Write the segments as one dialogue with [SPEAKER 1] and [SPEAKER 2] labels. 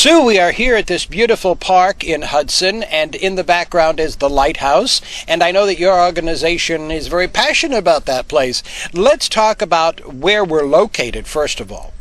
[SPEAKER 1] Sue, we are here at this beautiful park in Hudson, and in the background is the Lighthouse, and I know that your organization is very passionate about that place. Let's talk about where we're located, first of all.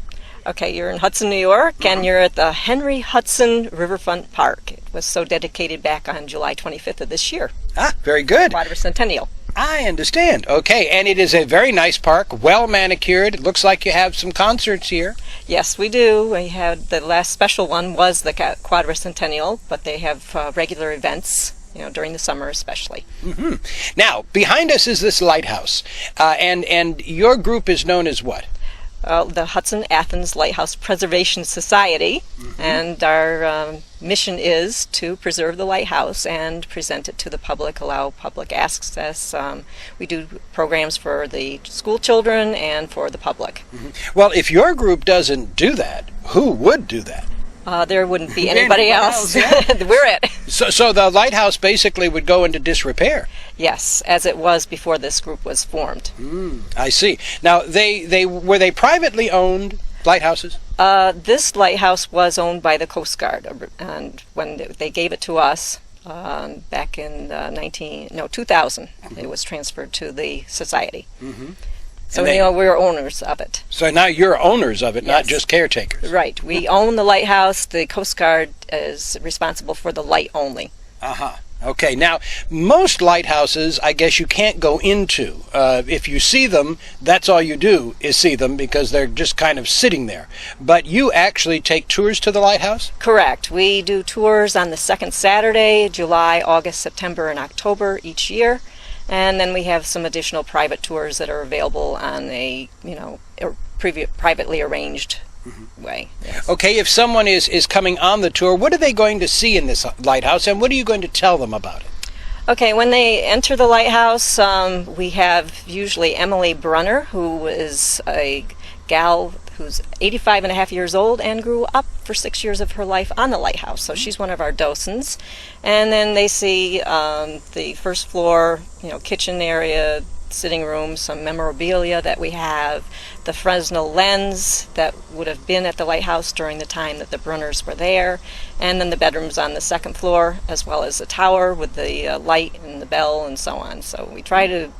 [SPEAKER 2] Okay, you're in Hudson, New York, and you're at the Henry Hudson Riverfront Park. It was so dedicated back on July 25th of this year.
[SPEAKER 1] Ah, very good.
[SPEAKER 2] Quadricentennial.
[SPEAKER 1] I understand. Okay, and it is a very nice park, well manicured. It looks like you have some concerts here.
[SPEAKER 2] Yes, we do. We had the last special one was the Quadricentennial, but they have regular events, during the summer especially.
[SPEAKER 1] Now, behind us is this lighthouse, and your group is known as what?
[SPEAKER 2] The Hudson Athens Lighthouse Preservation Society, and our mission is to preserve the lighthouse and present it to the public, allow public access. We do programs for the school children and for the public.
[SPEAKER 1] Well, if your group doesn't do that, who would do that?
[SPEAKER 2] There wouldn't be anybody else.
[SPEAKER 1] Yeah.
[SPEAKER 2] We're it.
[SPEAKER 1] So the lighthouse basically would go into disrepair.
[SPEAKER 2] Yes, as it was before this group was formed.
[SPEAKER 1] I see. Now, were they privately owned lighthouses?
[SPEAKER 2] This lighthouse was owned by the Coast Guard, and when they gave it to us back in 2000, it was transferred to the society. So we're owners of it.
[SPEAKER 1] So now you're owners of it,
[SPEAKER 2] Yes.
[SPEAKER 1] not just caretakers.
[SPEAKER 2] Right. We own the lighthouse. The Coast Guard is responsible for the light only.
[SPEAKER 1] Okay, now, most lighthouses, I guess you can't go into. If you see them, that's all you do is see them because they're just kind of sitting there. But you actually take tours to the lighthouse?
[SPEAKER 2] Correct. We do tours on the second Saturday, July, August, September, and October each year. And then we have some additional private tours that are available on a, privately arranged way. Yes.
[SPEAKER 1] Okay, if someone is coming on the tour, what are they going to see in this lighthouse, and what are you going to tell them about it?
[SPEAKER 2] Okay, when they enter the lighthouse, we have usually Emily Brunner, who is a gal who's 85 and a half years old and grew up for 6 years of her life on the lighthouse. So she's one of our docents. And then they see the first floor, kitchen area, sitting room, some memorabilia that we have, the Fresnel lens that would have been at the lighthouse during the time that the Brunners were there, and then the bedrooms on the second floor, as well as the tower with the light and the bell and so on. So we try to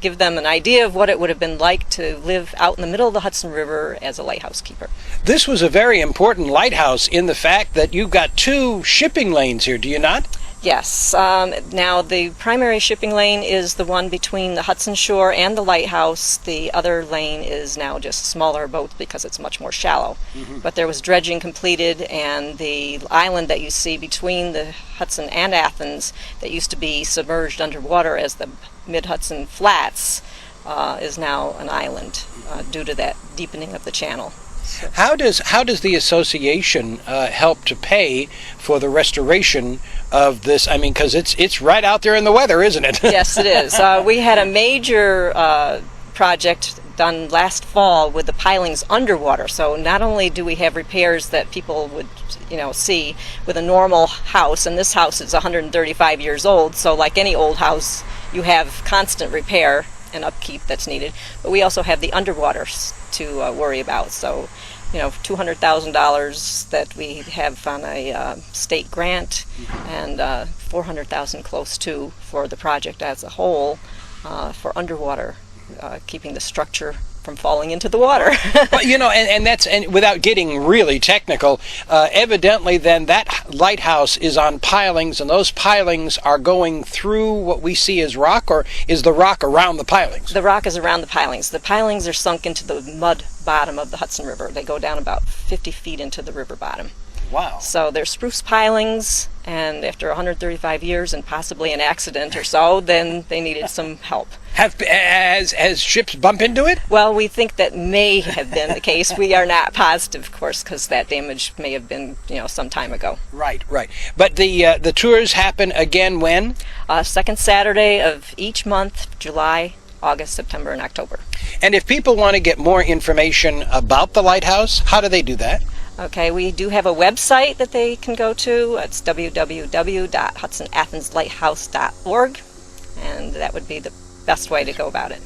[SPEAKER 2] give them an idea of what it would have been like to live out in the middle of the Hudson River as a lighthouse keeper.
[SPEAKER 1] This was a very important lighthouse in the fact that you've got 2 shipping lanes here, do you not?
[SPEAKER 2] Yes. Now the primary shipping lane is the one between the Hudson shore and the lighthouse. The other lane is now just smaller boats because it's much more shallow. But there was dredging completed, and the island that you see between the Hudson and Athens that used to be submerged underwater as the Mid-Hudson Flats is now an island due to that deepening of the channel.
[SPEAKER 1] How does the association help to pay for the restoration of this? I mean, because it's right out there in the weather, isn't it?
[SPEAKER 2] Yes, it is. We had a major project done last fall with the pilings underwater. So not only do we have repairs that people would see with a normal house, and this house is 135 years old, so like any old house, you have constant repair and upkeep that's needed, but we also have the underwater to worry about. So, $200,000 that we have on a state grant, and $400,000 close to for the project as a whole for underwater, keeping the structure from falling into the water.
[SPEAKER 1] But and without getting really technical, evidently then that lighthouse is on pilings, and those pilings are going through what we see as rock, or is the rock around the pilings?
[SPEAKER 2] The rock is around the pilings. The pilings are sunk into the mud bottom of the Hudson River. They go down about 50 feet into the river bottom.
[SPEAKER 1] Wow.
[SPEAKER 2] So they're spruce pilings, and after 135 years and possibly an accident or so, then they needed some help.
[SPEAKER 1] Has ships bump into it?
[SPEAKER 2] Well, we think that may have been the case. We are not positive, of course, because that damage may have been, some time ago.
[SPEAKER 1] Right. But the tours happen again when?
[SPEAKER 2] Second Saturday of each month, July, August, September, and October.
[SPEAKER 1] And if people want to get more information about the lighthouse, how do they do that?
[SPEAKER 2] Okay, we do have a website that they can go to. It's www.hudsonAthensLighthouse.org, and that would be the best way to go about it.